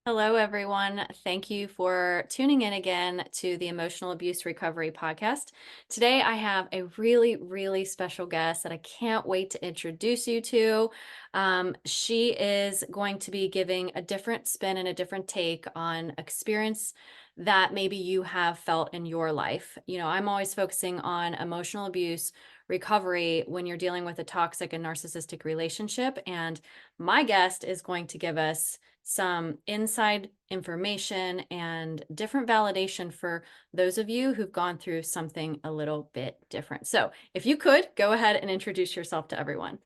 Hello, everyone. Thank you for tuning in again to the Emotional Abuse Recovery Podcast. Today, I have a really, really special guest that I can't wait to introduce you to. She is going to be giving a different spin and a different take on experience that maybe you have felt in your life. I'm always focusing on emotional abuse recovery when you're dealing with a toxic and narcissistic relationship. And my guest is going to give us some inside information and different validation for those of you who've gone through something a little bit different. So, if you could go ahead and introduce yourself to everyone.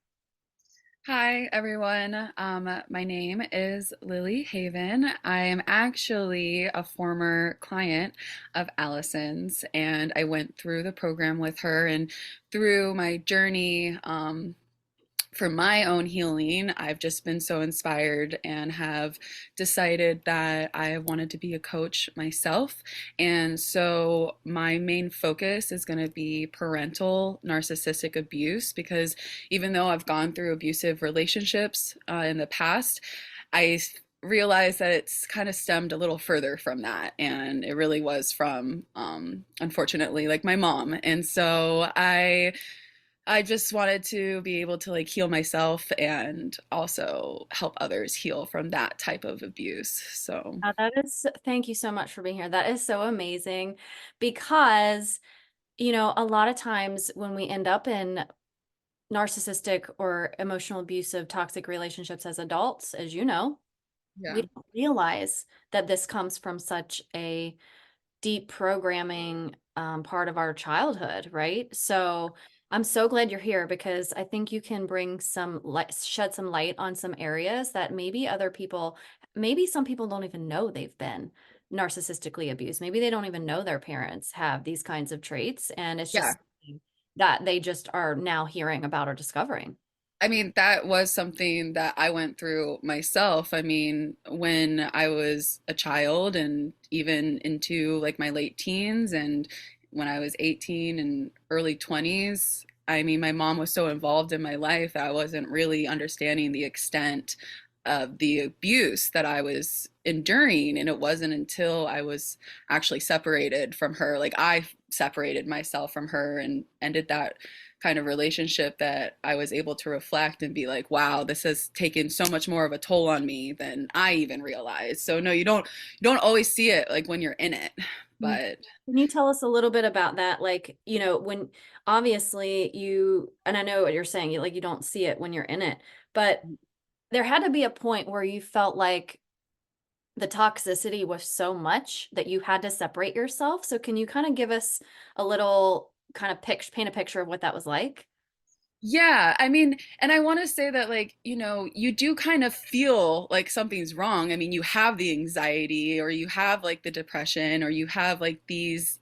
Hi, everyone. My name is Lily Haven. I am actually a former client of Allison's, and I went through the program with her. And through my journey, for my own healing, I've just been so inspired and have decided that I wanted to be a coach myself. And so my main focus is going to be parental narcissistic abuse because even though I've gone through abusive relationships in the past, I realized that it's kind of stemmed a little further from that, and it really was from unfortunately, like, my mom. And so I just wanted to be able to, like, heal myself and also help others heal from that type of abuse. So, Thank you so much for being here. That is so amazing because, a lot of times when we end up in narcissistic or emotional abusive toxic relationships as adults, as you know, we yeah. don't realize that this comes from such a deep programming part of our childhood, right? So I'm so glad you're here because I think you can bring some light, shed some light on some areas that maybe some people don't even know they've been narcissistically abused. Maybe they don't even know their parents have these kinds of traits, and it's Yeah. just something that they just are now hearing about or discovering. I mean, that was something that I went through myself. I mean, when I was a child and even into like my late teens and when I was 18 and early 20s, I mean, my mom was so involved in my life that I wasn't really understanding the extent of the abuse that I was enduring. And it wasn't until I was actually separated from her, like, I separated myself from her and ended that kind of relationship, that I was able to reflect and be like, wow, this has taken so much more of a toll on me than I even realized. So no, you don't always see it like when you're in it, Mm. but Can you tell us a little bit about that? Like, when obviously and I know what you're saying, you don't see it when you're in it, but there had to be a point where you felt like the toxicity was so much that you had to separate yourself. So can you kind of give us a little kind of paint a picture of what that was like? yeah, I mean, and I want to say that, like, you do kind of feel like something's wrong. I mean, you have the anxiety, or you have like the depression, or you have like these,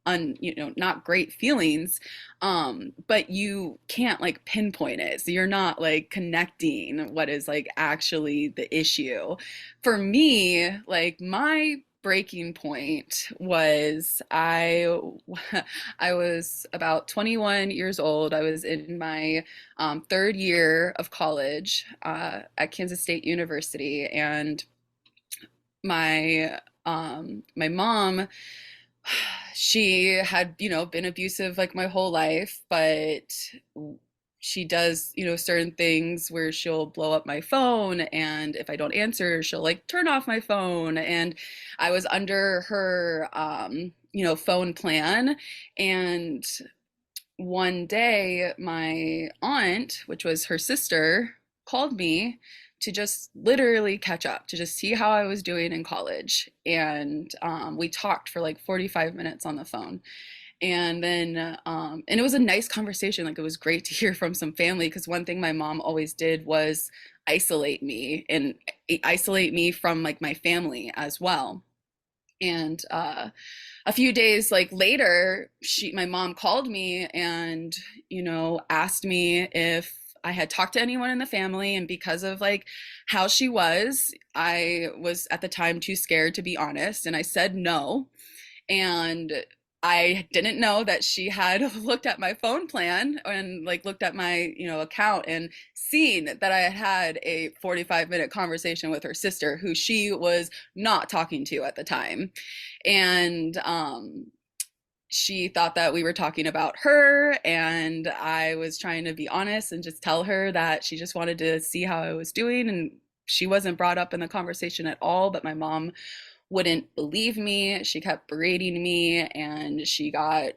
not great feelings, but you can't like pinpoint it. So you're not like connecting what is like actually the issue. For me, like, my breaking point was I was about 21 years old. I was in my third year of college at Kansas State University, and my mom, she had, been abusive like my whole life, but she does, certain things where she'll blow up my phone, and if I don't answer, she'll like turn off my phone. And I was under her phone plan. And one day my aunt, which was her sister, called me to just literally catch up, to just see how I was doing in college. And we talked for like 45 minutes on the phone. And then, and it was a nice conversation. Like, it was great to hear from some family, because one thing my mom always did was isolate me and isolate me from like my family as well. And a few days like later, my mom called me and, asked me if I had talked to anyone in the family. And because of like how she was, I was at the time too scared to be honest, and I said no. And I didn't know that she had looked at my phone plan and like looked at my, account and seen that I had had a 45-minute conversation with her sister who she was not talking to at the time. And she thought that we were talking about her, and I was trying to be honest and just tell her that she just wanted to see how I was doing, and she wasn't brought up in the conversation at all. But my mom wouldn't believe me. She kept berating me, and she got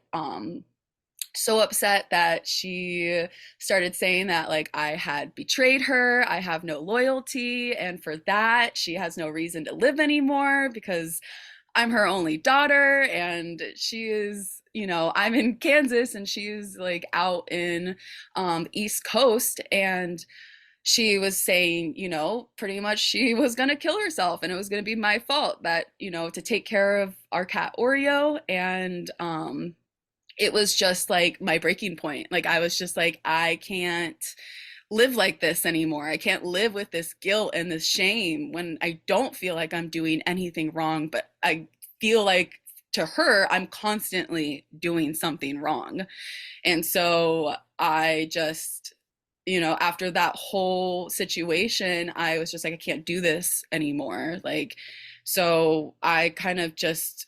so upset that she started saying that like I had betrayed her, I have no loyalty, and for that she has no reason to live anymore because I'm her only daughter, and she is, I'm in Kansas and she's like out in East Coast. And she was saying, pretty much she was going to kill herself and it was going to be my fault that, to take care of our cat Oreo. And it was just like my breaking point. Like, I was just like, I can't live like this anymore. I can't live with this guilt and this shame when I don't feel like I'm doing anything wrong, but I feel like to her, I'm constantly doing something wrong. And so I just, after that whole situation, I was just like, I can't do this anymore. Like, so I kind of just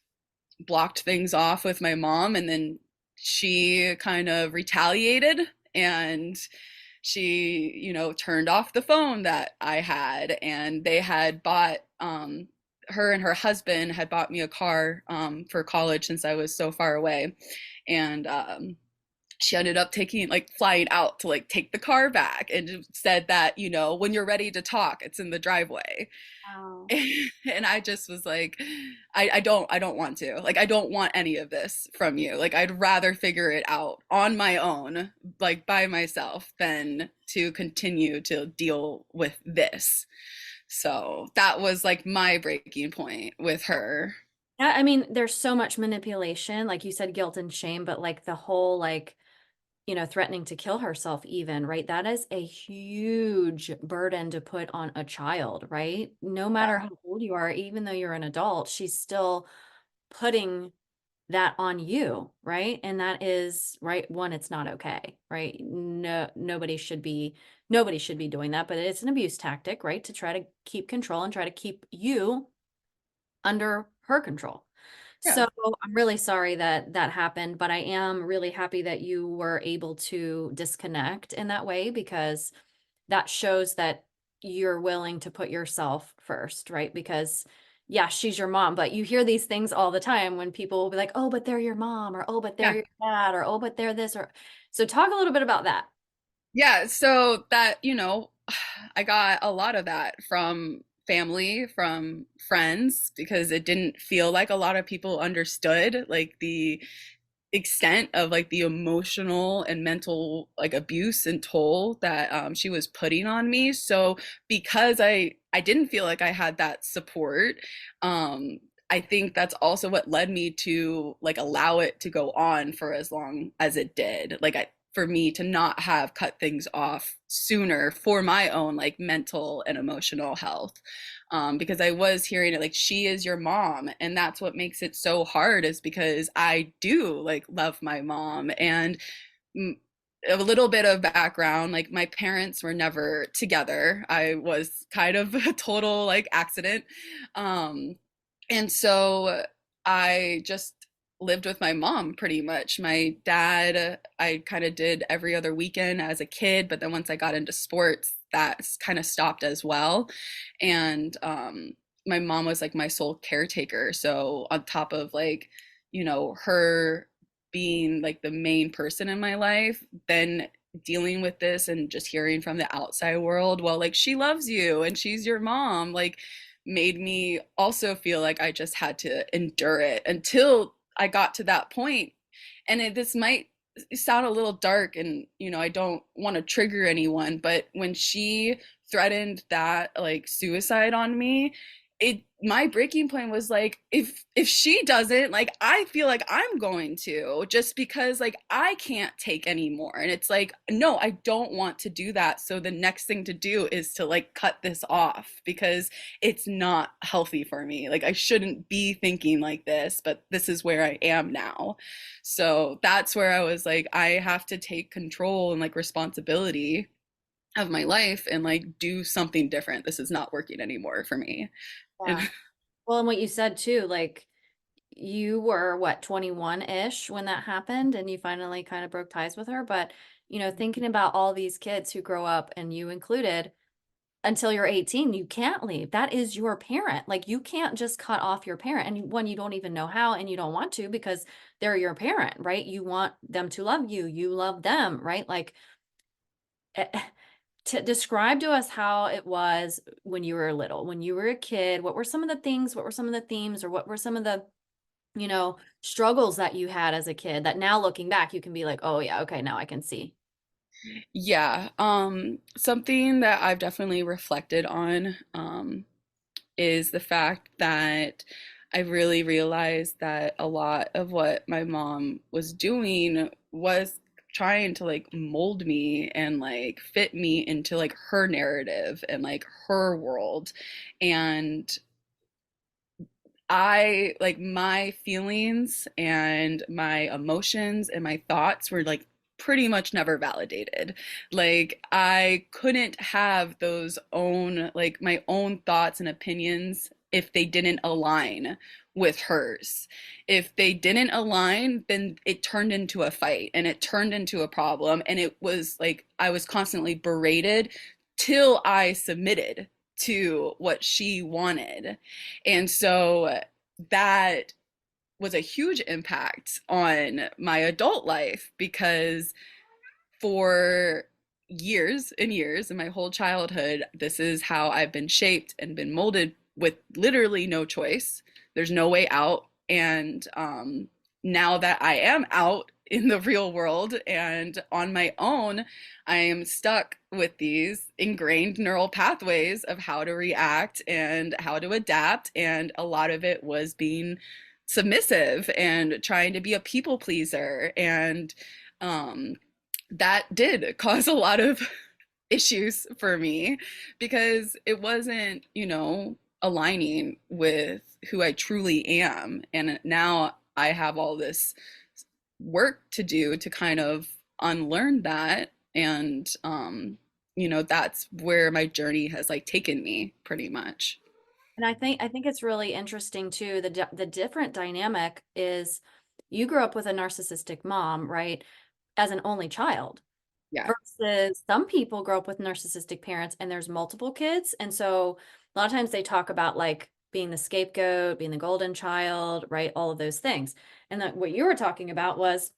blocked things off with my mom, and then she kind of retaliated, and she, turned off the phone that I had, and they had bought, her and her husband had bought me a car for college since I was so far away. And she ended up taking like flying out to like take the car back and said that, when you're ready to talk, it's in the driveway. Wow. And I just was like, I don't want to, like, I don't want any of this from you. Like, I'd rather figure it out on my own, like by myself, than to continue to deal with this. So that was like my breaking point with her. Yeah, I mean, there's so much manipulation, like you said, guilt and shame, but like the whole like, threatening to kill herself even, right? That is a huge burden to put on a child, right? No matter how old you are, even though you're an adult, she's still putting that on you, right? And that is right. One, it's not okay, right? No, nobody should be doing that, but it's an abuse tactic, right? To try to keep control and try to keep you under her control. Yeah. So I'm really sorry that that happened, but I am really happy that you were able to disconnect in that way because that shows that you're willing to put yourself first, right? Because yeah, she's your mom, but you hear these things all the time when people will be like, "Oh, but they're your mom," or "Oh, but they're Yeah. your dad," or "Oh, but they're this," or so talk a little bit about that. Yeah, so that, I got a lot of that from family, from friends, because it didn't feel like a lot of people understood like the extent of like the emotional and mental like abuse and toll that she was putting on me. So because I didn't feel like I had that support, I think that's also what led me to like allow it to go on for as long as it did. Like, for me to not have cut things off sooner for my own like mental and emotional health, because I was hearing it like, she is your mom, and that's what makes it so hard, is because I do like love my mom. And mm, a little bit of background, like my parents were never together. I was kind of a total like accident. And so I just lived with my mom pretty much. My dad, I kind of did every other weekend as a kid, but then once I got into sports, that kind of stopped as well. And my mom was like my sole caretaker. So on top of like, her being like the main person in my life, then dealing with this and just hearing from the outside world, well, like, she loves you and she's your mom, like, made me also feel like I just had to endure it until I got to that point. And this might sound a little dark, and I don't want to trigger anyone, but when she threatened that like suicide on me, it my breaking point was like, if she doesn't, like, I feel like I'm going to, just because like I can't take anymore. And it's like, no, I don't want to do that. So the next thing to do is to like cut this off, because it's not healthy for me. Like, I shouldn't be thinking like this, but this is where I am now. So that's where I was like, I have to take control and like responsibility of my life and like do something different. This is not working anymore for me. And Yeah. Well, and what you said too, like you were what, 21-ish when that happened and you finally kind of broke ties with her. But, thinking about all these kids who grow up and you included until you're 18, you can't leave. That is your parent. Like you can't just cut off your parent. And one, you don't even know how, and you don't want to because they're your parent, right? You want them to love you. You love them, right? Like eh, to describe to us how it was when you were little, when you were a kid. What were some of the things, what were some of the themes, or what were some of the struggles that you had as a kid that now looking back, you can be like, oh yeah, okay, now I can see. yeah, something that I've definitely reflected on is the fact that I really realized that a lot of what my mom was doing was trying to like mold me and like fit me into like her narrative and like her world. And I like my feelings and my emotions and my thoughts were like pretty much never validated. Like, I couldn't have those own, like my own thoughts and opinions if they didn't align with hers. If they didn't align, then it turned into a fight and it turned into a problem. And it was like I was constantly berated till I submitted to what she wanted. And so that was a huge impact on my adult life, because for years and years in my whole childhood, this is how I've been shaped and been molded with literally no choice. There's no way out. And now that I am out in the real world and on my own, I am stuck with these ingrained neural pathways of how to react and how to adapt. And a lot of it was being submissive and trying to be a people pleaser. And um, that did cause a lot of issues for me, because it wasn't, aligning with who I truly am. And now I have all this work to do to kind of unlearn that. And, that's where my journey has like taken me pretty much. And I think it's really interesting too. The different dynamic is you grew up with a narcissistic mom, right? As an only child. Yeah. Versus some people grow up with narcissistic parents and there's multiple kids. And so a lot of times they talk about like being the scapegoat, being the golden child, right? All of those things. And that what you were talking about was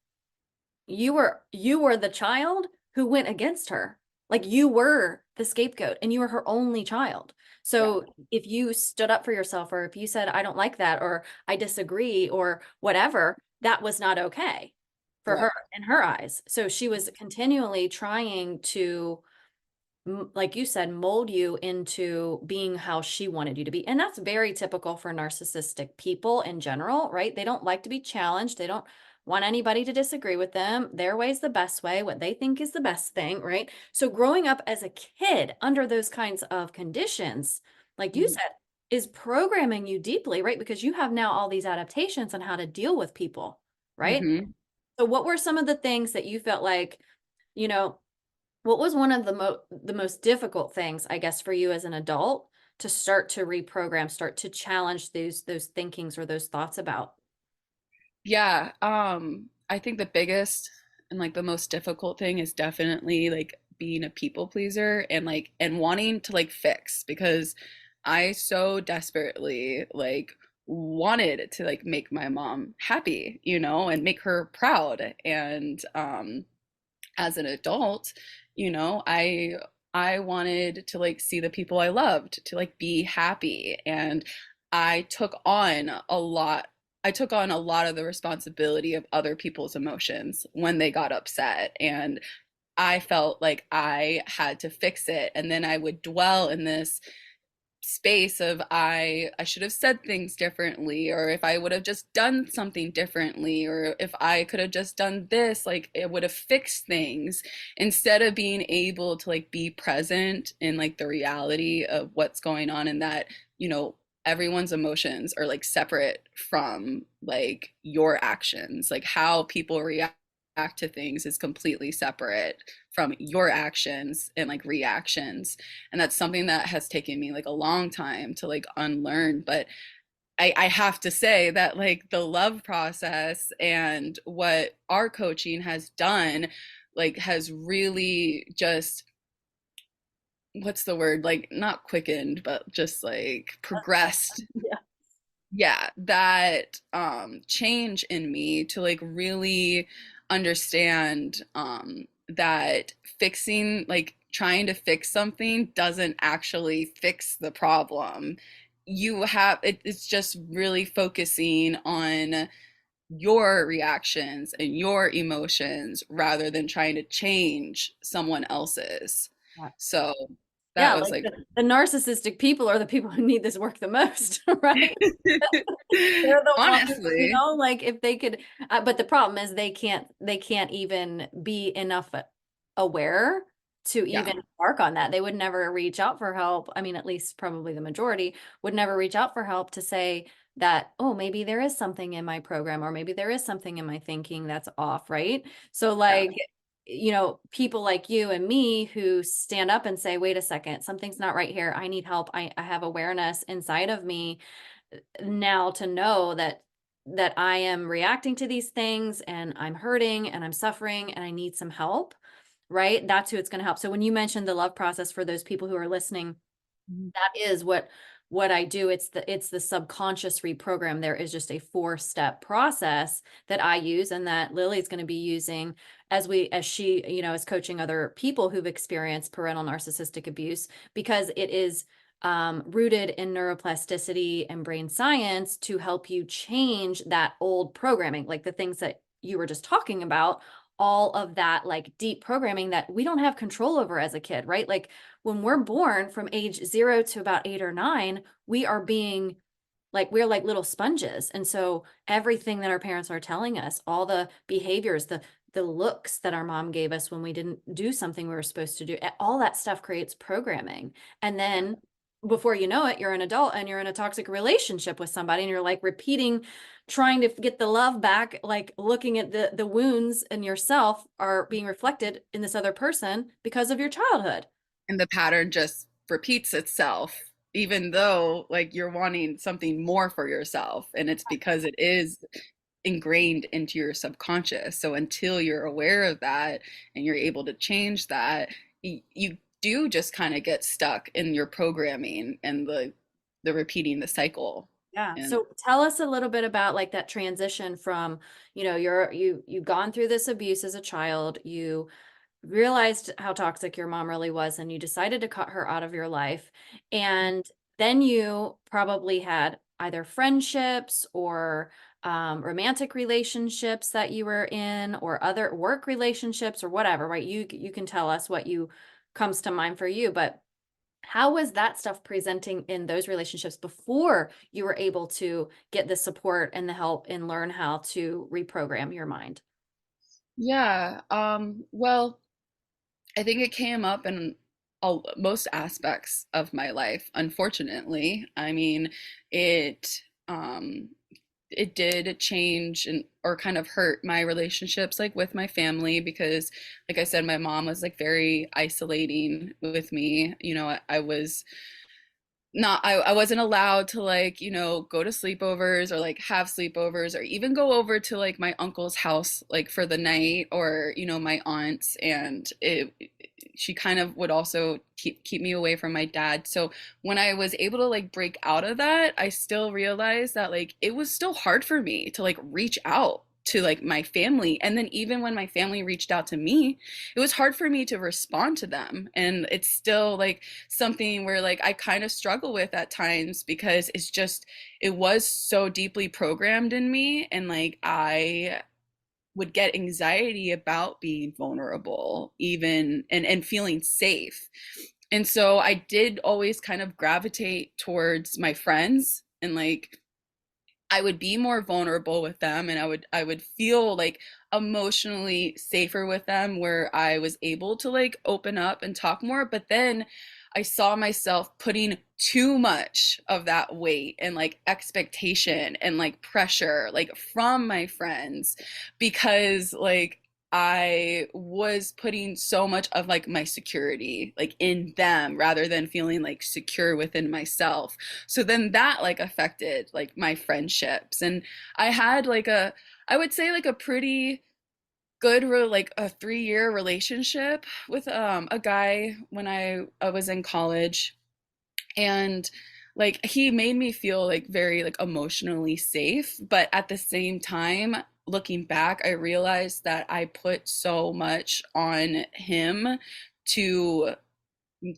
you were the child who went against her. Like you were the scapegoat and you were her only child. Yeah. So if you stood up for yourself, or if you said I don't like that, or I disagree, or whatever, that was not okay for Right. her in her eyes. So she was continually trying to, like you said, mold you into being how she wanted you to be. And that's very typical for narcissistic people in general, right? They don't like to be challenged. They don't want anybody to disagree with them. Their way is the best way, what they think is the best thing, right? So growing up as a kid under those kinds of conditions, like you said, is programming you deeply, right? Because you have now all these adaptations on how to deal with people, right? Mm-hmm. So what were some of the things that you felt like, you know, what was one of the most difficult things, I guess, for you as an adult to start to reprogram, start to challenge those thinkings or those thoughts about? Yeah, I think the biggest and like the most difficult thing is definitely like being a people pleaser and like and wanting to like fix, because I so desperately like wanted to like make my mom happy, and make her proud. And as an adult, I wanted to like see the people I loved to like be happy. And I took on a lot I took on a lot of the responsibility of other people's emotions when they got upset. And I felt like I had to fix it. And then I would dwell in this space of I should have said things differently, or if I would have just done something differently, or if I could have just done this, like it would have fixed things, instead of being able to like be present in like the reality of what's going on, and that, everyone's emotions are like separate from like your actions. Like how people react to things is completely separate from your actions and like reactions. And that's something that has taken me like a long time to like unlearn. But I have to say that like the love process and what our coaching has done, like has really just, what's the word, like not quickened, but just like progressed, Yeah. yeah, that change in me to like really understand that fixing, like trying to fix something doesn't actually fix the problem. It's just really focusing on your reactions and your emotions rather than trying to change someone else's. So that Yeah, was like like the narcissistic people are the people who need this work the most, right? They're the ones, honestly, like if they could, but the problem is they can't even be enough aware to yeah. even embark on that. They would never reach out for help. I mean, at least probably the majority would never reach out for help to say that, oh, maybe there is something in my program, or maybe there is something in my thinking that's off, right? So Yeah. like, people like you and me who stand up and say, wait a second, something's not right here. I need help. I have awareness inside of me now to know that I am reacting to these things and I'm hurting and I'm suffering and I need some help, right? That's who it's going to help. So when you mentioned the love process for those people who are listening, Mhm. that is what I do. It's the subconscious reprogram. There is just a 4-step process that I use and that Lily's going to be using as she, is coaching other people who've experienced parental narcissistic abuse, because it is rooted in neuroplasticity and brain science to help you change that old programming, like the things that you were just talking about, all of that like deep programming that we don't have control over as a kid, right? Like when we're born from age 0 to about 8 or 9, we are being like, we're like little sponges. And so everything that our parents are telling us, all the behaviors, the looks that our mom gave us when we didn't do something we were supposed to do, all that stuff creates programming. And then before you know it, you're an adult and you're in a toxic relationship with somebody and you're like repeating, trying to get the love back, like looking at the wounds in yourself are being reflected in this other person because of your childhood. And the pattern just repeats itself, even though like you're wanting something more for yourself, and it's because it is ingrained into your subconscious. So until you're aware of that and you're able to change that, you do just kind of get stuck in your programming and the repeating the cycle. Yeah. And So tell us a little bit about like that transition from, you've gone through this abuse as a child, you realized how toxic your mom really was, and you decided to cut her out of your life. And then you probably had either friendships or romantic relationships that you were in, or other work relationships or whatever, right? You can tell us what you comes to mind for you, but how was that stuff presenting in those relationships before you were able to get the support and the help and learn how to reprogram your mind? yeah, well, I think it came up in most aspects of my life, unfortunately. I mean, it um it did change and or kind of hurt my relationships like with my family, because like I said, my mom was like very isolating with me. I was not I wasn't allowed to like, go to sleepovers or like have sleepovers or even go over to like my uncle's house like for the night, or my aunts. And she kind of would also keep me away from my dad. So when I was able to like break out of that, I still realized that like it was still hard for me to like reach out to like my family. And then even when my family reached out to me, it was hard for me to respond to them. And it's still like something where like I kind of struggle with at times, because it was so deeply programmed in me, and like I would get anxiety about being vulnerable, even and feeling safe. And so I did always kind of gravitate towards my friends, and like I would be more vulnerable with them, and I would feel like emotionally safer with them, where I was able to like open up and talk more. But then I saw myself putting too much of that weight and like expectation and like pressure like from my friends, because like I was putting so much of like my security like in them rather than feeling like secure within myself. So then that like affected like my friendships. And I had like I would say like a pretty good like a 3-year relationship with a guy when I was in college. And like he made me feel like very like emotionally safe, but at the same time, looking back, I realized that I put so much on him to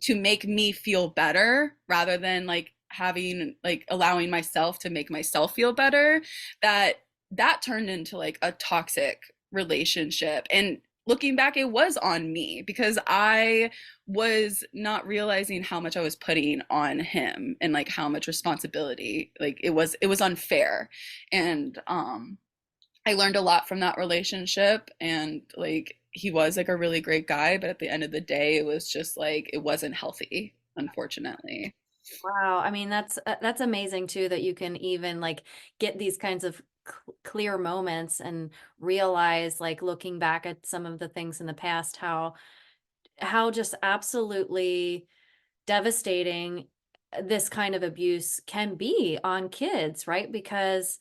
make me feel better rather than like having like allowing myself to make myself feel better, that that turned into like a toxic relationship. And looking back, it was on me because I was not realizing how much I was putting on him and like how much responsibility, like it was unfair. And I learned a lot from that relationship, and like he was like a really great guy, but at the end of the day it was just like it wasn't healthy, unfortunately. Wow. I mean, that's amazing too that you can even like get these kinds of clear moments and realize like looking back at some of the things in the past how just absolutely devastating this kind of abuse can be on kids, right? Because,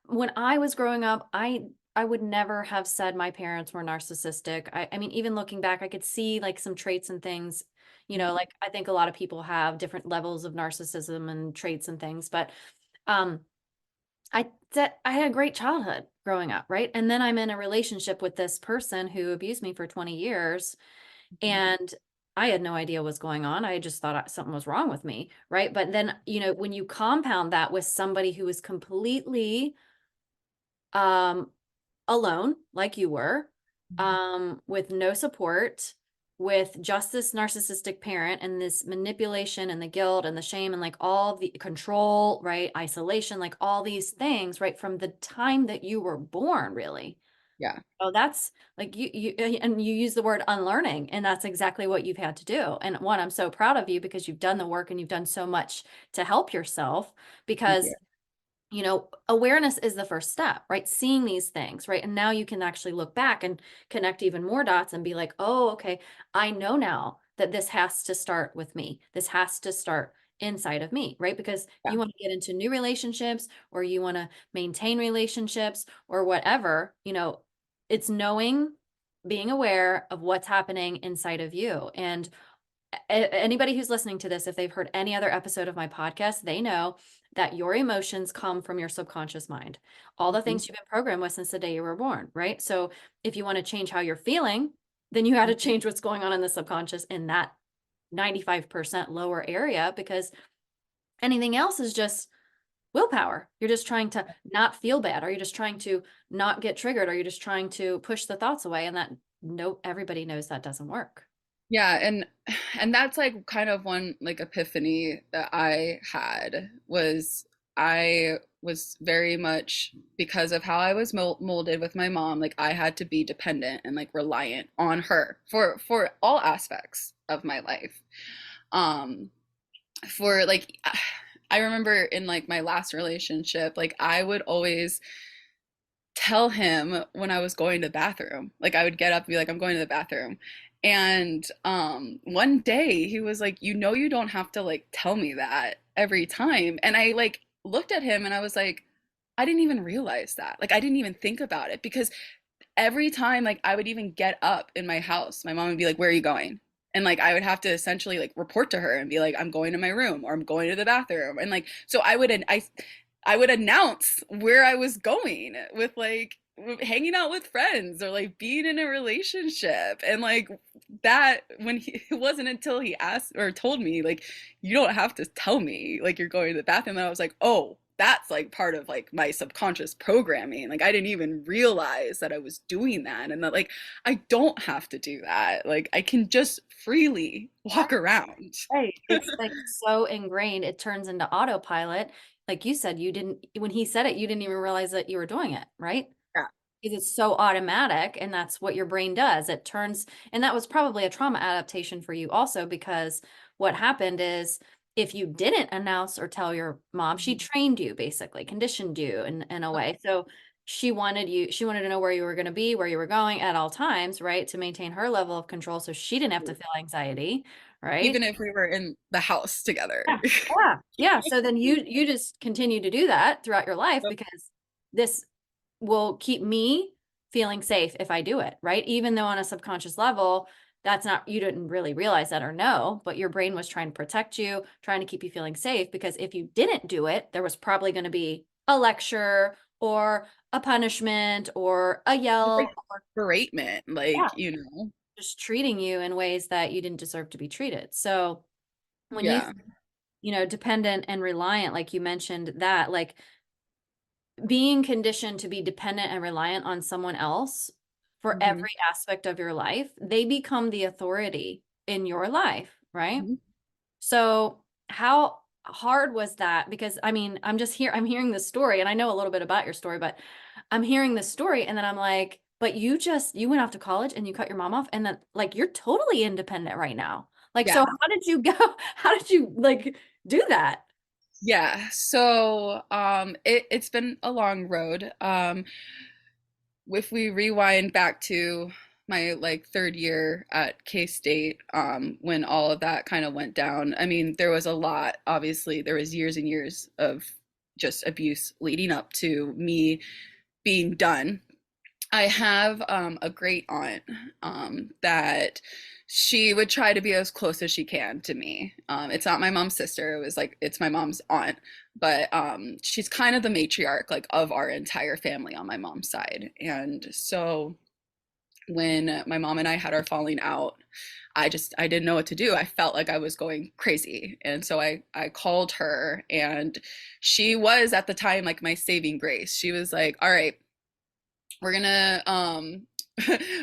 when I was growing up, I would never have said my parents were narcissistic. I mean, even looking back, I could see like some traits and things, like I think a lot of people have different levels of narcissism and traits and things, but um I had a great childhood growing up, right? And then I'm in a relationship with this person who abused me for 20 years, and I had no idea what was going on. I just thought something was wrong with me, right? But then, when you compound that with somebody who is completely um alone, like you were, with no support, with just this narcissistic parent and this manipulation and the guilt and the shame and like all the control, right? Isolation, like all these things, right? From the time that you were born, really. Yeah. Oh, that's like and you use the word unlearning, and that's exactly what you've had to do. And one, I'm so proud of you because you've done the work and you've done so much to help yourself Thank you. because awareness is the first step, right? Seeing these things, right? And now you can actually look back and connect even more dots and be like, oh, okay, I know now that this has to start with me. This has to start inside of me, right? Because Yeah. you want to get into new relationships or you want to maintain relationships or whatever, it's knowing, being aware of what's happening inside of you. And anybody who's listening to this, if they've heard any other episode of my podcast, they know that your emotions come from your subconscious mind. All the Mhm. things you've been programmed with since the day you were born, right? So if you want to change how you're feeling, then you got to change what's going on in the subconscious in that 95% lower area because anything else is just willpower. You're just trying to not feel bad, or you're just trying to not get triggered, or you're just trying to push the thoughts away. And that no, everybody knows that doesn't work. Yeah, and that's like kind of one like epiphany that I had was I was very much, because of how I was molded with my mom, like I had to be dependent and like reliant on her for all aspects of my life. Um for like I remember in like my last relationship, like I would always tell him when I was going to the bathroom. Like I would get up and be like, I'm going to the bathroom. And one day he was like, you don't have to like tell me that every time. And I like looked at him and I was like, I didn't even realize that. Like I didn't even think about it, because every time like I would even get up in my house, my mom would be like, where are you going? And like I would have to essentially like report to her and be like, I'm going to my room or I'm going to the bathroom. And like so I would announce where I was going with like hanging out with friends or like being in a relationship. And like that, when it wasn't until he asked or told me like, you don't have to tell me like you're going to the bathroom, and I was like, oh, that's like part of like my subconscious programming. Like I didn't even realize that I was doing that, and that like I don't have to do that. Like I can just freely walk around. Right. It's like so ingrained, it turns into autopilot. Like you said, you didn't, when he said it, you didn't even realize that you were doing it, right? Yeah. Because it's so automatic and that's what your brain does. It turns, and that was probably a trauma adaptation for you also, because what happened is if you didn't announce or tell your mom, she Mhm. trained you basically, conditioned you in a way. So she wanted to know where you were going to be, where you were going at all times, right? To maintain her level of control so she didn't have to feel anxiety, right? Even if we were in the house together. Yeah. Yeah. Yeah. So then you just continue to do that throughout your life Yep. because this will keep me feeling safe if I do it, right? Even though on a subconscious level, that's not, you didn't really realize that or know, but your brain was trying to protect you, trying to keep you feeling safe because if you didn't do it, there was probably going to be a lecture or a punishment or a It's yell like or beratement, yeah, like, you know. just treating you in ways that you didn't deserve to be treated. So when Yeah. dependent and reliant, like you mentioned that, like being conditioned to be dependent and reliant on someone else for Hmm. every aspect of your life, they become the authority in your life, right? Hmm. So, how hard was that? Because I mean, I'm hearing this story and I know a little bit about your story, but I'm hearing this story and then I'm like, but you went off to college and you cut your mom off and then like you're totally independent right now. Like, so Yeah. how did you go? How did you like do that? Yeah. So it's been a long road. If we rewind back to my like third year at K-State, when all of that kind of went down, I mean, there was a lot, obviously, there was years and years of just abuse leading up to me being done. I have a great aunt that she would try to be as close as she can to me. It's not my mom's sister. It was like it's my mom's aunt, but she's kind of the matriarch like of our entire family on my mom's side. And so when my mom and I had our falling out, I didn't know what to do. I felt like I was going crazy. And so I called her, and she was at the time like my saving grace. She was like, "All right, we're gonna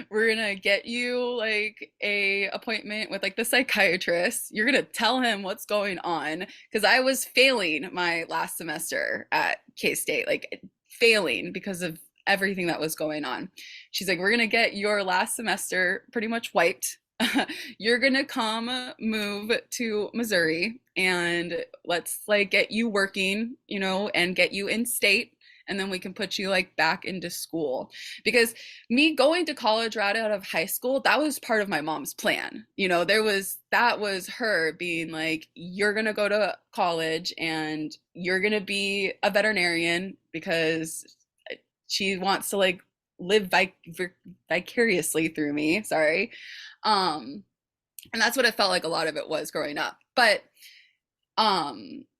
we're gonna get you like a appointment with like the psychiatrist. You're gonna tell him what's going on," because I was failing my last semester at K-State, like failing because of everything that was going on. She's like, "We're gonna get your last semester pretty much wiped. You're gonna come move to Missouri, and let's like get you working, you know, and get you in state, and then we can put you like back into school." Because me going to college right out of high school, that was part of my mom's plan. You know, that was her being like, "You're going to go to college and you're going to be a veterinarian," because she wants to like live vicariously through me. Sorry. Um and that's what it felt like a lot of it was growing up. But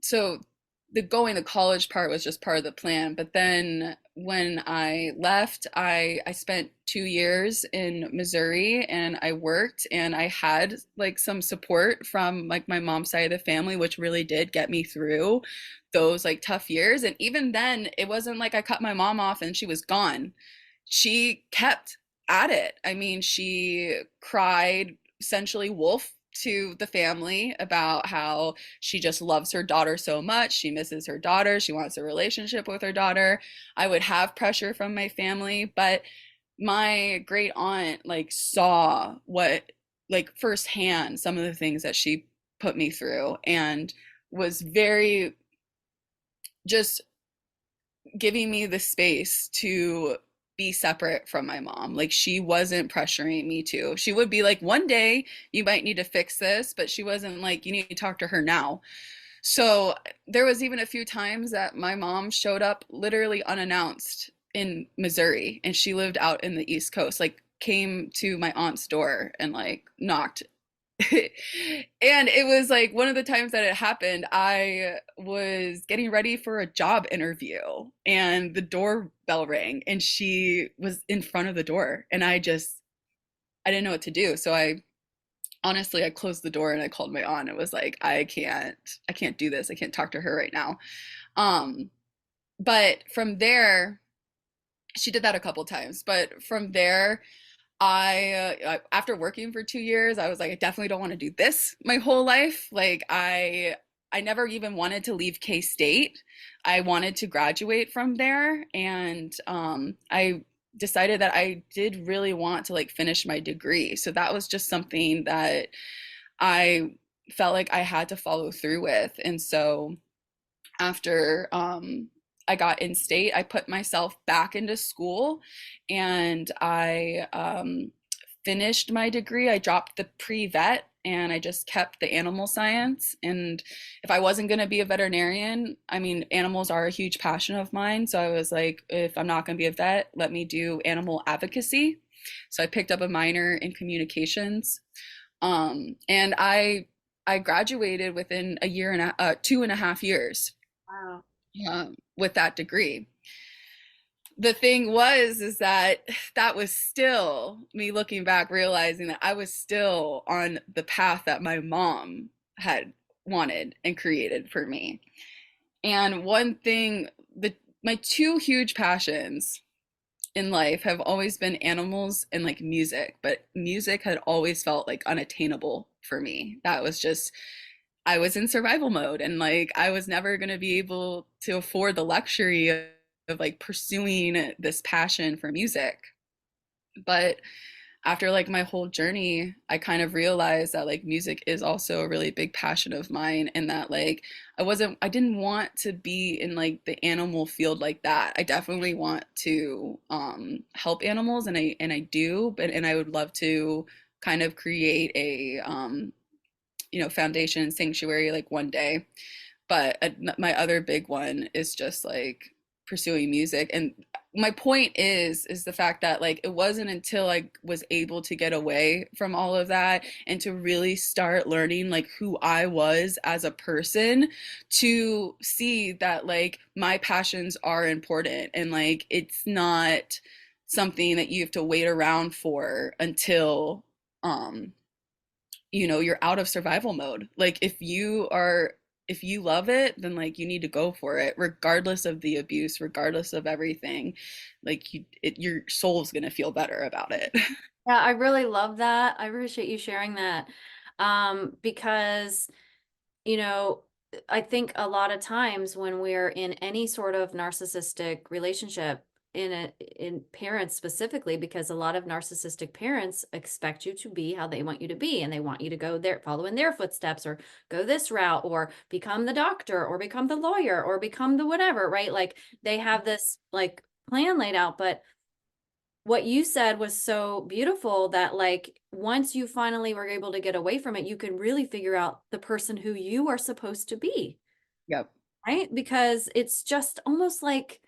so the going to college part was just part of the plan. But then when I left, I spent 2 years in Missouri, and I worked, and I had like some support from like my mom's side of the family, which really did get me through those like tough years. And even then, it wasn't like I cut my mom off and she was gone. She kept at it. I mean, she cried essentially wolf to the family about how she just loves her daughter so much. She misses her daughter. She wants a relationship with her daughter. I would have pressure from my family, but my great aunt like saw what like firsthand some of the things that she put me through, and was very just giving me the space to be separate from my mom. Like she wasn't pressuring me to. She would be like, "One day you might need to fix this," but she wasn't like, "You need to talk to her now." So there was even a few times that my mom showed up literally unannounced in Missouri, and she lived out in the East Coast, like came to my aunt's door and like knocked. And it was like one of the times that it happened, I was getting ready for a job interview and the doorbell rang, and she was in front of the door, and I didn't know what to do. So I honestly I closed the door and I called my aunt. It was like, I can't do this. I can't talk to her right now. but from there, she did that a couple times. But from there, after working for 2 years, I was like, I definitely don't want to do this my whole life. Like I never even wanted to leave K State. I wanted to graduate from there, and I decided that I did really want to like finish my degree. So that was just something that I felt like I had to follow through with. And so after I got in state, I put myself back into school, and I finished my degree. I dropped the pre-vet and I just kept the animal science. And if I wasn't going to be a veterinarian, I mean, animals are a huge passion of mine. So I was like, if I'm not going to be a vet, let me do animal advocacy. So I picked up a minor in communications. And I graduated within a year and 2.5 years Wow. with that degree. The thing was is that that was still me looking back realizing that I was still on the path that my mom had wanted and created for me. And one thing, the my two huge passions in life have always been animals and like music, but music had always felt like unattainable for me. That was just, I was in survival mode, and like I was never going to be able to afford the luxury of like pursuing this passion for music. But after like my whole journey, I kind of realized that like music is also a really big passion of mine, and that like I didn't want to be in like the animal field like that. I definitely want to help animals, and I do, but and I would love to kind of create a foundation sanctuary like one day. But my other big one is just like pursuing music. And my point is the fact that like it wasn't until I was able to get away from all of that and to really start learning like who I was as a person, to see that like my passions are important, and like it's not something that you have to wait around for until um you're out of survival mode. Like if you love it, then like you need to go for it regardless of the abuse, regardless of everything. Like your soul's going to feel better about it. Yeah, I really love that. I appreciate you sharing that. Because, you know, I think a lot of times when we're in any sort of narcissistic relationship, in parents specifically, because a lot of narcissistic parents expect you to be how they want you to be, and they want you to go there, follow in their footsteps, or go this route, or become the doctor, or become the lawyer, or become the whatever, right? Like they have this like plan laid out, but what you said was so beautiful that like once you finally were able to get away from it, you can really figure out the person who you are supposed to be, Yep. right? Because it's just almost like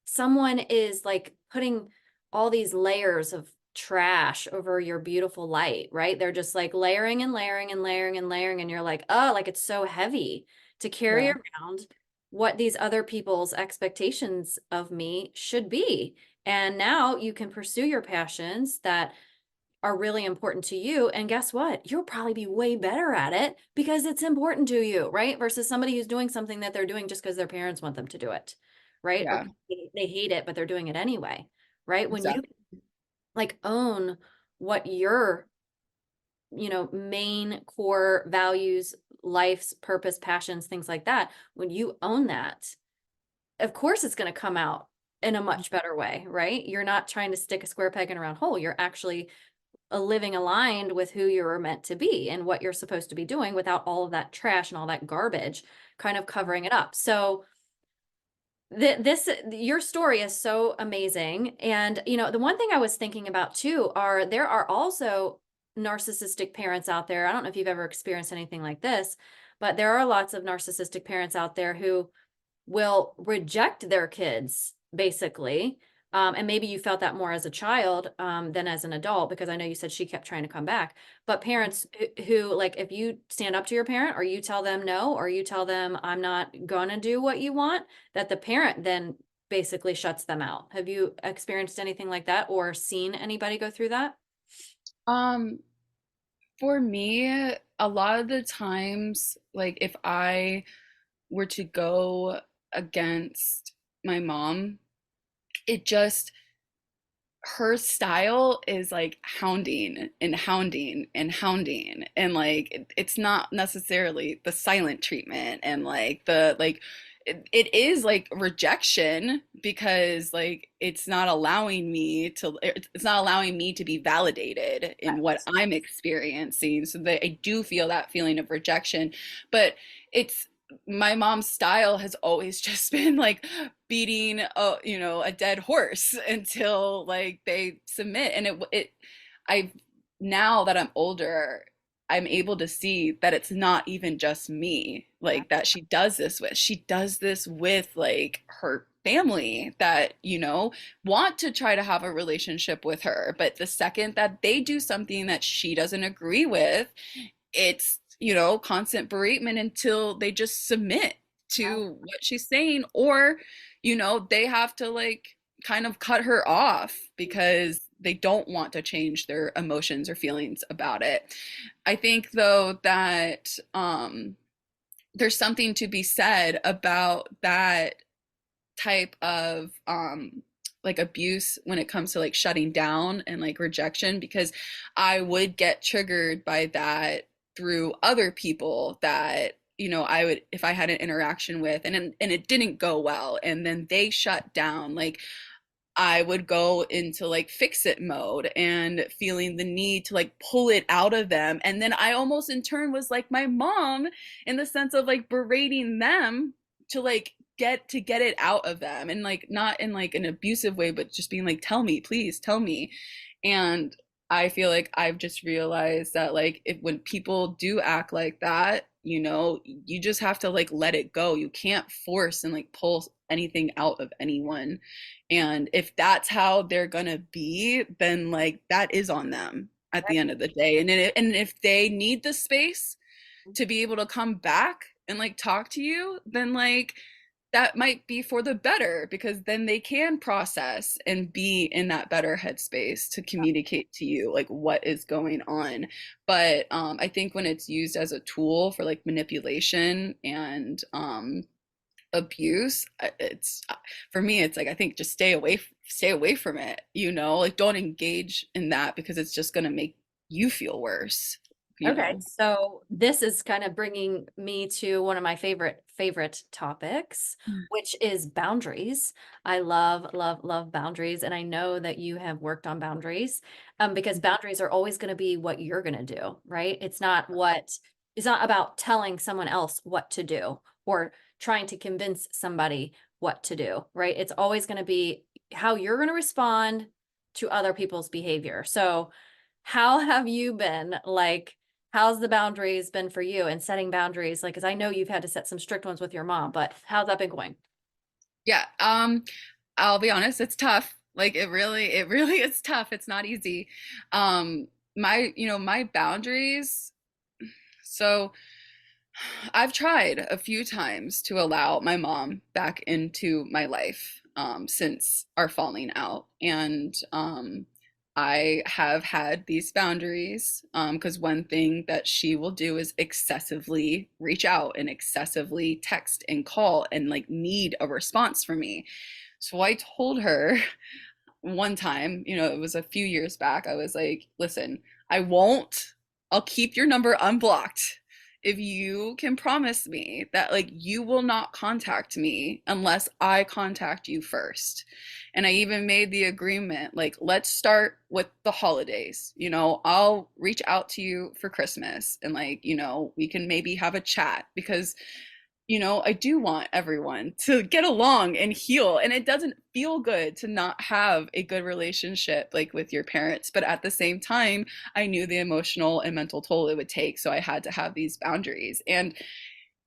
someone is like putting all these layers of trash over your beautiful light, right? They're just like layering and layering and layering and layering, and you're like, oh, like it's so heavy to carry Yeah. around what these other people's expectations of me should be. And now you can pursue your passions that are really important to you. And guess what? You'll probably be way better at it because it's important to you, right? Versus somebody who's doing something that they're doing just because their parents want them to do it, right? Or Yeah. they hate it, but they're doing it anyway, right? When you Exactly. like own what your, main core values, life's purpose, passions, things like that, when you own that, of course it's going to come out in a much better way, right? You're not trying to stick a square peg in a round hole. You're actually a living aligned with who you're meant to be and what you're supposed to be doing without all of that trash and all that garbage kind of covering it up. So this your story is so amazing. And the one thing I was thinking about too are there are also narcissistic parents out there. I don't know if you've ever experienced anything like this, but there are lots of narcissistic parents out there who will reject their kids, basically. And maybe you felt that more as a child than as an adult, because I know you said she kept trying to come back. But parents who, like, if you stand up to your parent or you tell them no, or you tell them, I'm not going to do what you want, that the parent then basically shuts them out. Have you experienced anything like that or seen anybody go through that? Um, for me, a lot of the times, like if I were to go against my mom, it just, her style is like hounding and hounding and hounding, and like it's not necessarily the silent treatment, and like the like it is like rejection, because like it's not allowing me to be validated in what I'm experiencing, so that I do feel that feeling of rejection. But it's, my mom's style has always just been like beating a dead horse until like they submit. And I, now that I'm older, I'm able to see that it's not even just me, Yeah. like that she does this with like her family that want to try to have a relationship with her, but the second that they do something that she doesn't agree with, it's constant bereavement until they just submit Wow. to what she's saying, or they have to like kind of cut her off because they don't want to change their emotions or feelings about it. I think though that there's something to be said about that type of like abuse when it comes to like shutting down and like rejection, because I would get triggered by that through other people that I would, if I had an interaction with, and it didn't go well and then they shut down, like I would go into like fix it mode and feeling the need to like pull it out of them. And then I almost in turn was like my mom, in the sense of like berating them to like get it out of them, and like not in like an abusive way, but just being like, tell me, please tell me. And I feel like I've just realized that like if when people do act like that, you just have to like let it go. You can't force and like pull anything out of anyone. And if that's how they're gonna be, then like that is on them at the end of the day. And if they need the space to be able to come back and like talk to you, then like that might be for the better, because then they can process and be in that better headspace to communicate to you like what is going on. But I think when it's used as a tool for like manipulation and abuse, it's for me, it's like I think just stay away from it, like don't engage in that, because it's just going to make you feel worse, you Okay, know. so this is kind of bringing me to one of my favorite topics, which is boundaries. I love, love, love boundaries, and I know that you have worked on boundaries, because boundaries are always going to be what you're going to do, right? It's not about telling someone else what to do or trying to convince somebody what to do, right? It's always going to be how you're going to respond to other people's behavior. So, how have you been like? How's the boundaries been for you and setting boundaries? Like, because I know you've had to set some strict ones with your mom, but how's that been going? Yeah, I'll be honest, it's tough. Like it really is tough. It's not easy. My boundaries. So I've tried a few times to allow my mom back into my life since our falling out. And I have had these boundaries because one thing that she will do is excessively reach out and excessively text and call and like need a response from me. So I told her one time, it was a few years back, I was like, listen, I'll keep your number unblocked if you can promise me that like you will not contact me unless I contact you first. And I even made the agreement, like, let's start with the holidays. I'll reach out to you for Christmas and like, we can maybe have a chat, because I do want everyone to get along and heal. And it doesn't feel good to not have a good relationship like with your parents. But at the same time, I knew the emotional and mental toll it would take. So I had to have these boundaries. And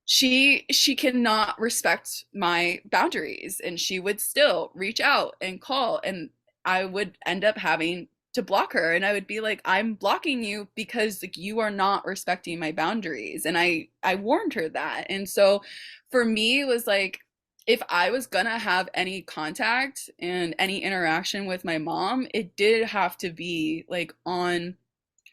she cannot respect my boundaries, and she would still reach out and call, and I would end up having to block her, and I would be like, I'm blocking you because like you are not respecting my boundaries. And I warned her that. And so for me it was like, if I was gonna have any contact and any interaction with my mom, it did have to be like on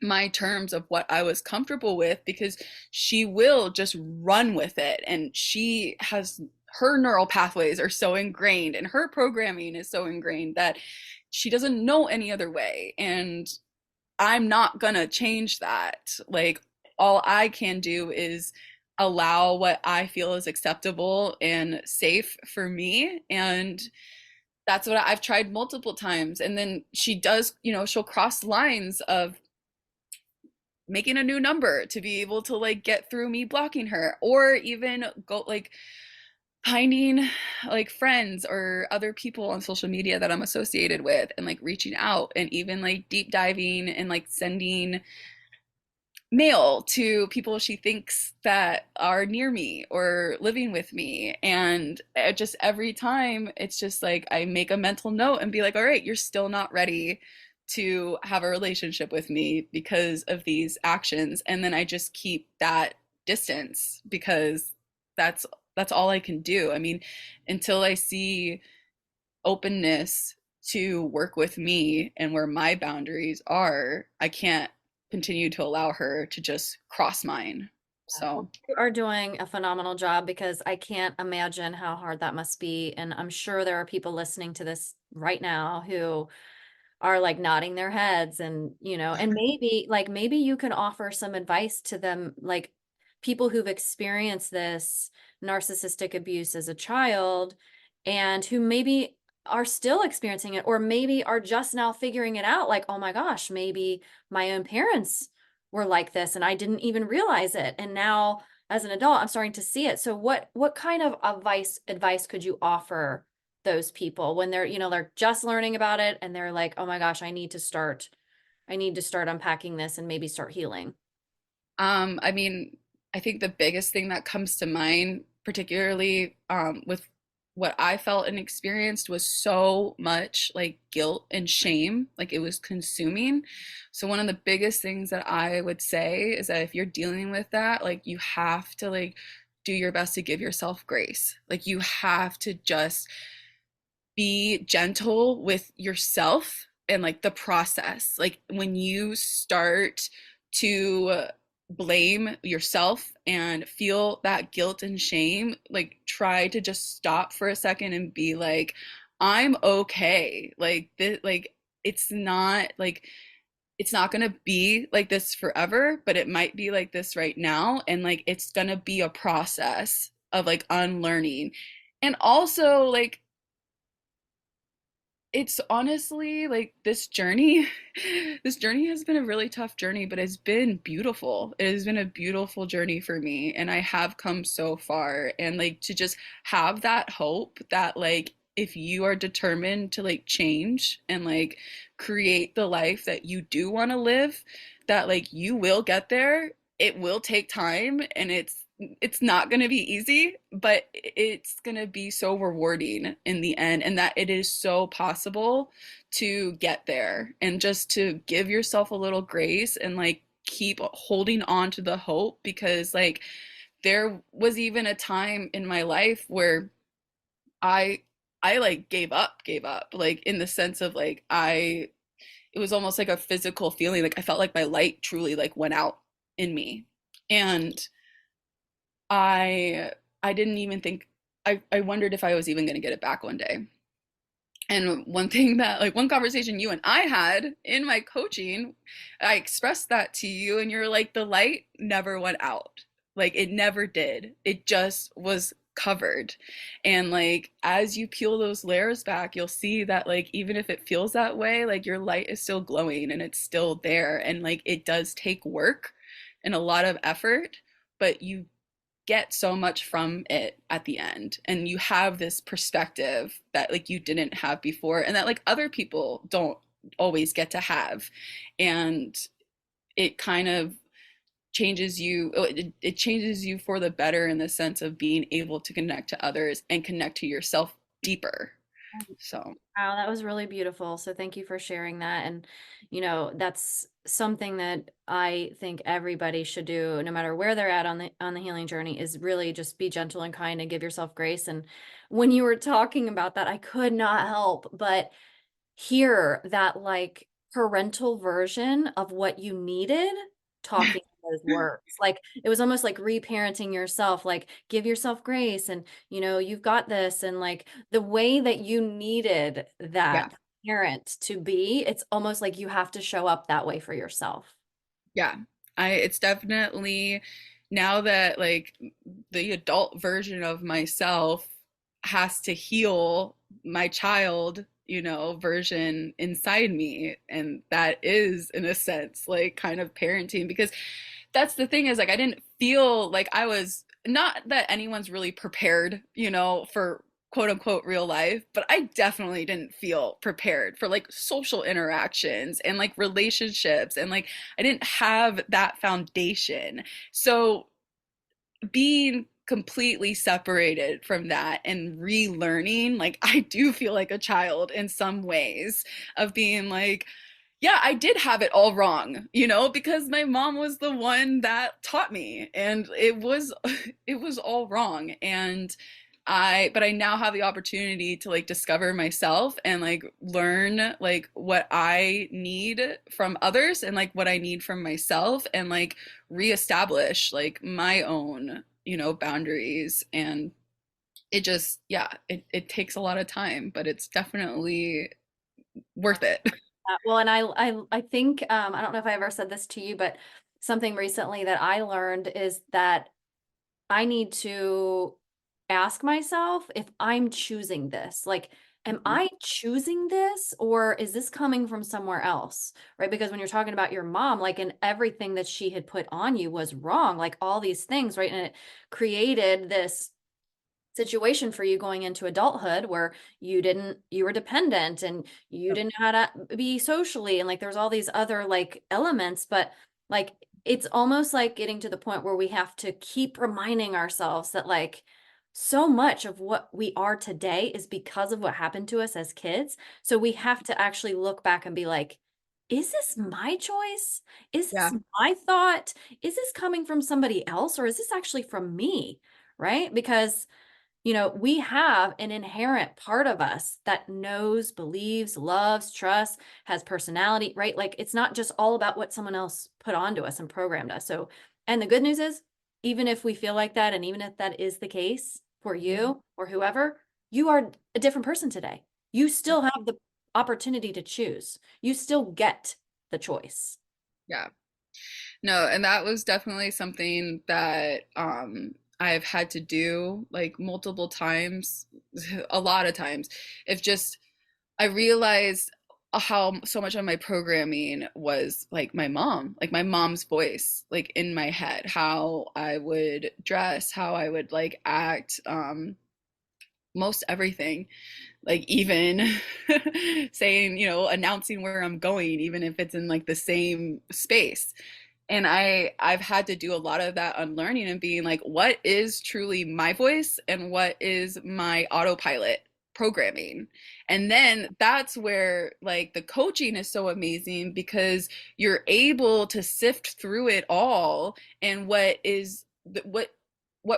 my terms of what I was comfortable with, because she will just run with it, and she has her neural pathways are so ingrained and her programming is so ingrained that she doesn't know any other way. And I'm not gonna change that. Like, all I can do is allow what I feel is acceptable and safe for me. And that's what I've tried multiple times. And then she does, she'll cross lines of making a new number to be able to like get through me blocking her, or even go like finding like friends or other people on social media that I'm associated with and like reaching out and even like deep diving and like sending mail to people she thinks that are near me or living with me. And just every time it's just like I make a mental note and be like, all right, you're still not ready to have a relationship with me because of these actions. And then I just keep that distance because that's that's all I can do. I mean, until I see openness to work with me and where my boundaries are, I can't continue to allow her to just cross mine. Well, So, you are doing a phenomenal job because I can't imagine how hard that must be. And I'm sure there are people listening to this right now who are like nodding their heads and, and maybe you can offer some advice to them, like people who've experienced this narcissistic abuse as a child and who maybe are still experiencing it or maybe are just now figuring it out like, oh my gosh, maybe my own parents were like this and I didn't even realize it. And now as an adult, I'm starting to see it. So what kind of advice could you offer those people when they're just learning about it and they're like, "Oh my gosh, I need to start unpacking this and maybe start healing." I mean, I think the biggest thing that comes to mind, particularly with what I felt and experienced, was so much like guilt and shame, like it was consuming. So one of the biggest things that I would say is that if you're dealing with that, like you have to like do your best to give yourself grace. Like you have to just be gentle with yourself and like the process. Like when you start to blame yourself and feel that guilt and shame, like try to just stop for a second and be like, I'm okay. Like this, like it's not going to be like this forever, but it might be like this right now. And like it's going to be a process of like unlearning. And also, like, it's honestly like this journey has been a really tough journey, but it's been beautiful. It has been a beautiful journey for me, and I have come so far. And like to just have that hope that like if you are determined to like change and like create the life that you do want to live, that like you will get there. It will take time, and it's not going to be easy, but it's going to be so rewarding in the end, and that it is so possible to get there, and just to give yourself a little grace and like keep holding on to the hope. Because like there was even a time in my life where I I like gave up like in the sense of like I it was almost like a physical feeling, like I felt like my light truly like went out in me. And I I didn't even think I wondered if I was even going to get it back one day. And one thing that like one conversation you and I had in my coaching, I expressed that to you and you're like the light never went out. Like it never did. It just was covered. And like as you peel those layers back, you'll see that like even if it feels that way, like your light is still glowing and it's still there, and like it does take work and a lot of effort, but you get so much from it at the end, and you have this perspective that like you didn't have before and that like other people don't always get to have. And it kind of it changes you for the better in the sense of being able to connect to others and connect to yourself deeper. So Wow, that was really beautiful. So thank you for sharing that. And, that's something that I think everybody should do, no matter where they're at on the healing journey, is really just be gentle and kind and give yourself grace. And when you were talking about that, I could not help but hear that like parental version of what you needed talking those words. Like it was almost like reparenting yourself, like give yourself grace and you've got this. And like the way that you needed Yeah. that parent to be, it's almost like you have to show up that way for yourself. Yeah. It's definitely now that like the adult version of myself has to heal my child, version inside me. And that is, in a sense, like kind of parenting because that's the thing is like I didn't feel like I was not that anyone's really prepared, for quote unquote real life, but I definitely didn't feel prepared for like social interactions and like relationships and like I didn't have that foundation. So being completely separated from that and relearning, like I do feel like a child in some ways of being like, yeah, I did have it all wrong, because my mom was the one that taught me and it was it was all wrong. And but I now have the opportunity to like discover myself and like learn like what I need from others and like what I need from myself and like reestablish like my own, boundaries. And it just, yeah, it takes a lot of time, but it's definitely worth it. Well, and I think I don't know if I ever said this to you, but something recently that I learned is that I need to ask myself if I'm choosing this. Like, am I choosing this or is this coming from somewhere else? Right? Because when you're talking about your mom, like, and everything that she had put on you was wrong, like all these things, right? And it created this situation for you going into adulthood where you were dependent and you didn't know how to be socially and like there's all these other like elements, but like it's almost like getting to the point where we have to keep reminding ourselves that like so much of what we are today is because of what happened to us as kids. So we have to actually look back and be like, is this my choice? Is Yeah. this my thought? Is this coming from somebody else or is this actually from me? Right? Because we have an inherent part of us that knows, believes, loves, trusts, has personality, right? Like it's not just all about what someone else put onto us and programmed us. So, and the good news is, even if we feel like that, and even if that is the case for you or whoever, you are a different person today. You still have the opportunity to choose, you still get the choice. Yeah. No, and that was definitely something that I've had to do like multiple times, a lot of times. If just I realized how so much of my programming was like my mom's voice, like in my head, how I would dress, how I would like act, most everything, like even saying, announcing where I'm going, even if it's in like the same space. And I've had to do a lot of that unlearning and being like, what is truly my voice and what is my autopilot programming? And then that's where like the coaching is so amazing because you're able to sift through it all and what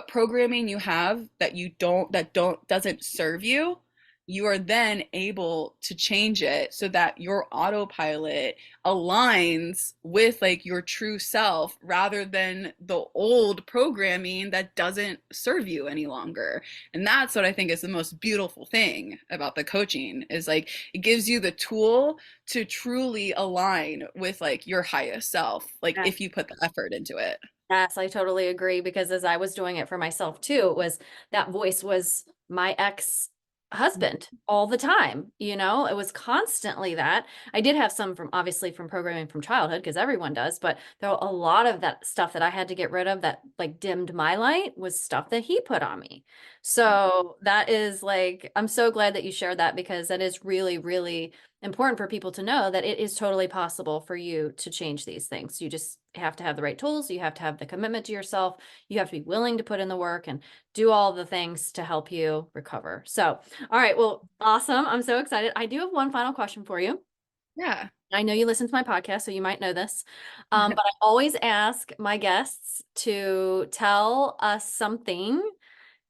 programming you have that doesn't serve you, you are then able to change it so that your autopilot aligns with like your true self rather than the old programming that doesn't serve you any longer. And that's what I think is the most beautiful thing about the coaching is like it gives you the tool to truly align with like your highest self, like if you put the effort into it. Yes, I totally agree because as I was doing it for myself too, it was that voice was my ex-husband all the time, it was constantly that. I did have some from obviously from programming from childhood because everyone does, but there were a lot of that stuff that I had to get rid of that like dimmed my light was stuff that he put on me. So that is like, I'm so glad that you shared that because that is really, really important for people to know that it is totally possible for you to change these things. You just have to have the right tools. You have to have the commitment to yourself. You have to be willing to put in the work and do all the things to help you recover. So, all right. Well, awesome. I'm so excited. I do have one final question for you. Yeah. I know you listen to my podcast, so you might know this. But I always ask my guests to tell us something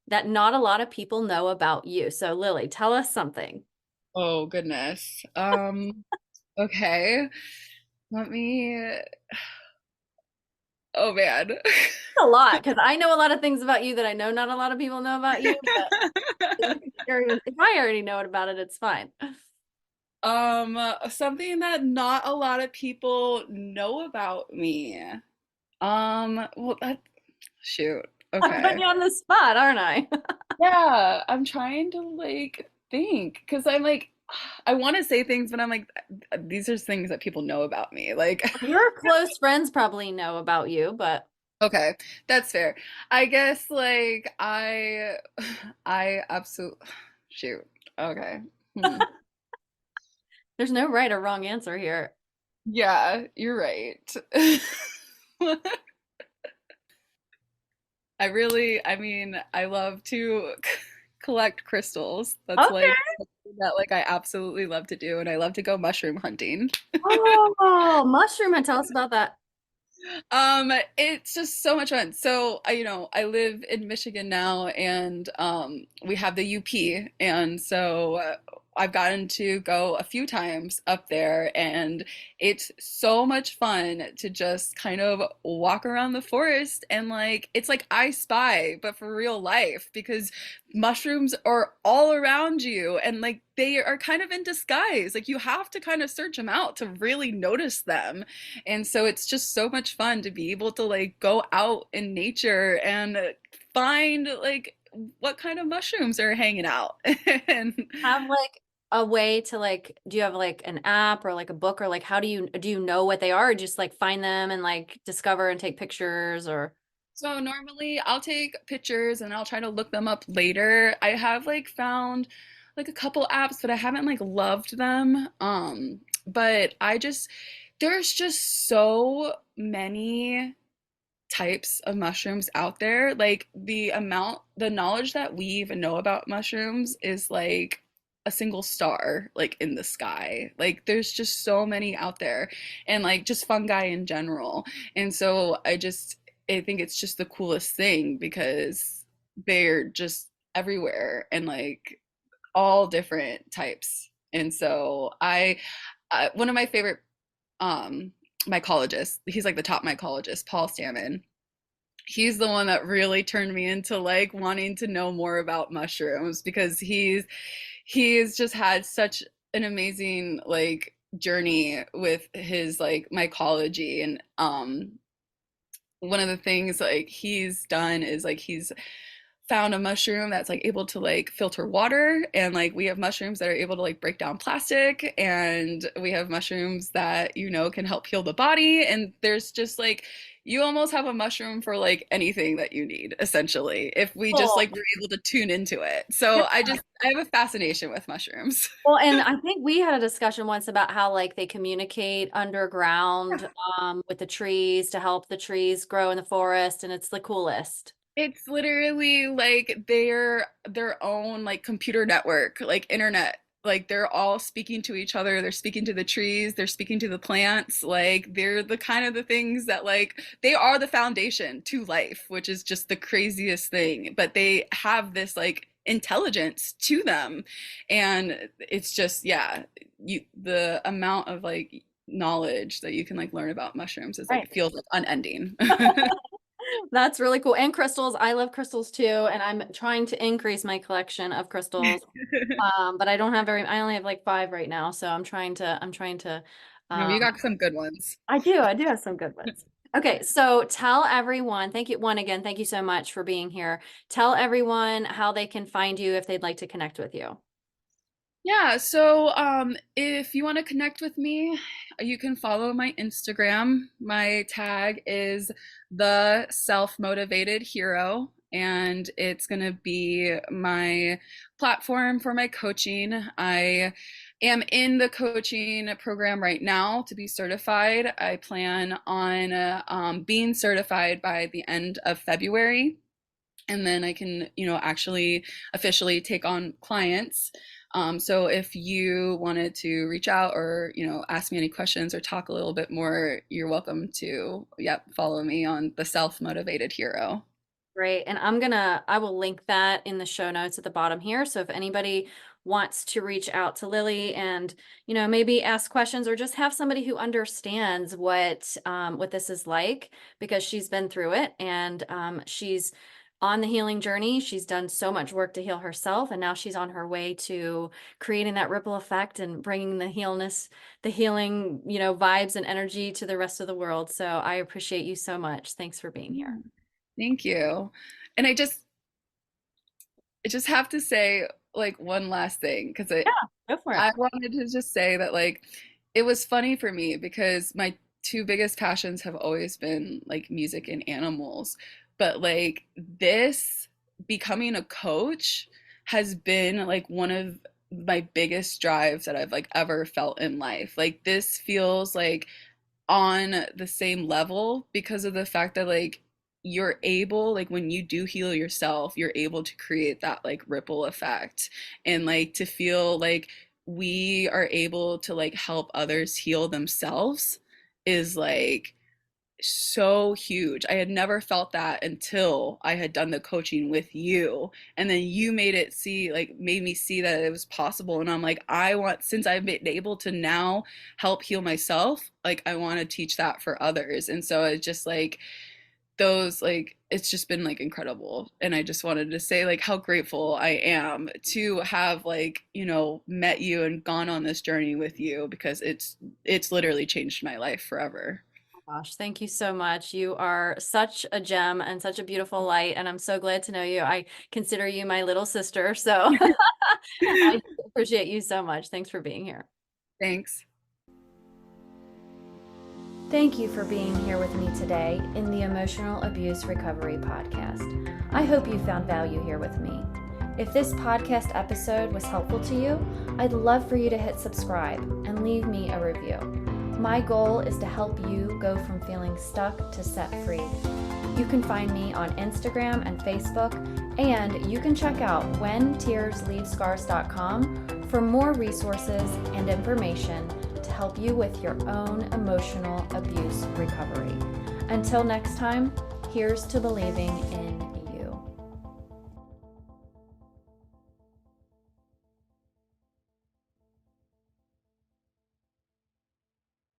that not a lot of people know about you. So, Lily, tell us something. Oh goodness. Okay. Let me Oh man. A lot, because I know a lot of things about you that I know not a lot of people know about you, but if I already know it about it, it's fine. Something that not a lot of people know about me. Well, that shoot. I'm putting Okay. you on the spot, aren't I? Yeah, I'm trying to like think because I'm like I want to say things, but I'm like these are things that people know about me. Like, Your close friends probably know about you, but okay, that's fair. I guess like I absolutely shoot. Okay. Hmm. there's no right or wrong answer here. Yeah, you're right. I mean, I love to collect crystals. That's Okay. like something that like I absolutely love to do, and I love to go mushroom hunting. Oh, mushroom. And tell us about that. It's just so much fun. So I live in Michigan now, and we have the UP, and so I've gotten to go a few times up there, and it's so much fun to just kind of walk around the forest and like it's like I Spy, but for real life, because mushrooms are all around you, and like they are kind of in disguise. Like you have to kind of search them out to really notice them. And so it's just so much fun to be able to like go out in nature and find like what kind of mushrooms are hanging out. And Have like a way to like, do you have like an app or like a book or like how do you know what they are or just like find them and like discover and take pictures or so normally I'll take pictures and I'll try to look them up later. I have like found like a couple apps, but I haven't like loved them. But there's just so many types of mushrooms out there. Like the knowledge that we even know about mushrooms is like a single star like in the sky. Like there's just so many out there, and like just fungi in general. And so I think it's just the coolest thing because they're just everywhere and like all different types. And so one of my favorite um mycologists, he's like the top mycologist, Paul Stammen. He's the one that really turned me into like wanting to know more about mushrooms because he's just had such an amazing like journey with his like mycology. And one of the things like he's done is like he's found a mushroom that's like able to like filter water, and like we have mushrooms that are able to like break down plastic, and we have mushrooms that can help heal the body. And there's just like you almost have a mushroom for like anything that you need essentially if we just cool. like were able to tune into it. So I have a fascination with mushrooms. Well, and I think we had a discussion once about how like they communicate underground with the trees to help the trees grow in the forest, and it's the coolest. It's literally like their own like computer network, like internet. Like they're all speaking to each other. They're speaking to the trees. They're speaking to the plants. Like they're the kind of the things that like they are the foundation to life, which is just the craziest thing. But they have this like intelligence to them, and it's just yeah, the amount of like knowledge that you can like learn about mushrooms is Right. like feels like unending. That's really cool. And crystals. I love crystals too. And I'm trying to increase my collection of crystals. But I don't have I only have like five right now. So I'm trying to, No, you um, got some good ones. I do have some good ones. Okay. So tell everyone, thank you. One again, thank you so much for being here. Tell everyone how they can find you if they'd like to connect with you. Yeah, so if you want to connect with me, you can follow my Instagram. My tag is the self-motivated hero, and it's going to be my platform for my coaching. I am in the coaching program right now to be certified. I plan on being certified by the end of February, and then I can, actually officially take on clients. So if you wanted to reach out or, ask me any questions or talk a little bit more, you're welcome to, yep, follow me on the Self Motivated Hero. Great. And I will link that in the show notes at the bottom here. So if anybody wants to reach out to Lily and, maybe ask questions or just have somebody who understands what this is like, because she's been through it, and she's on the healing journey. She's done so much work to heal herself, and now she's on her way to creating that ripple effect and bringing the healing, vibes and energy to the rest of the world. So I appreciate you so much. Thanks for being here. Yeah. Thank you. And I just have to say like one last thing because Yeah, go for it. I wanted to just say that like it was funny for me because my two biggest passions have always been like music and animals. But like this becoming a coach has been like one of my biggest drives that I've like ever felt in life. Like this feels like on the same level because of the fact that like you're able, like when you do heal yourself, you're able to create that like ripple effect, and like to feel like we are able to like help others heal themselves is like so huge. I had never felt that until I had done the coaching with you. And then you made me see that it was possible. And I'm like, since I've been able to now help heal myself, like I want to teach that for others. And so it's just like it's just been like incredible. And I just wanted to say like how grateful I am to have like, met you and gone on this journey with you because it's literally changed my life forever. Gosh, thank you so much. You are such a gem and such a beautiful light, and I'm so glad to know you. I consider you my little sister, so I appreciate you so much. Thanks for being here. Thanks. Thank you for being here with me today in the Emotional Abuse Recovery Podcast. I hope you found value here with me. If this podcast episode was helpful to you, I'd love for you to hit subscribe and leave me a review. My goal is to help you go from feeling stuck to set free. You can find me on Instagram and Facebook, and you can check out whentearsleavescars.com for more resources and information to help you with your own emotional abuse recovery. Until next time, here's to believing in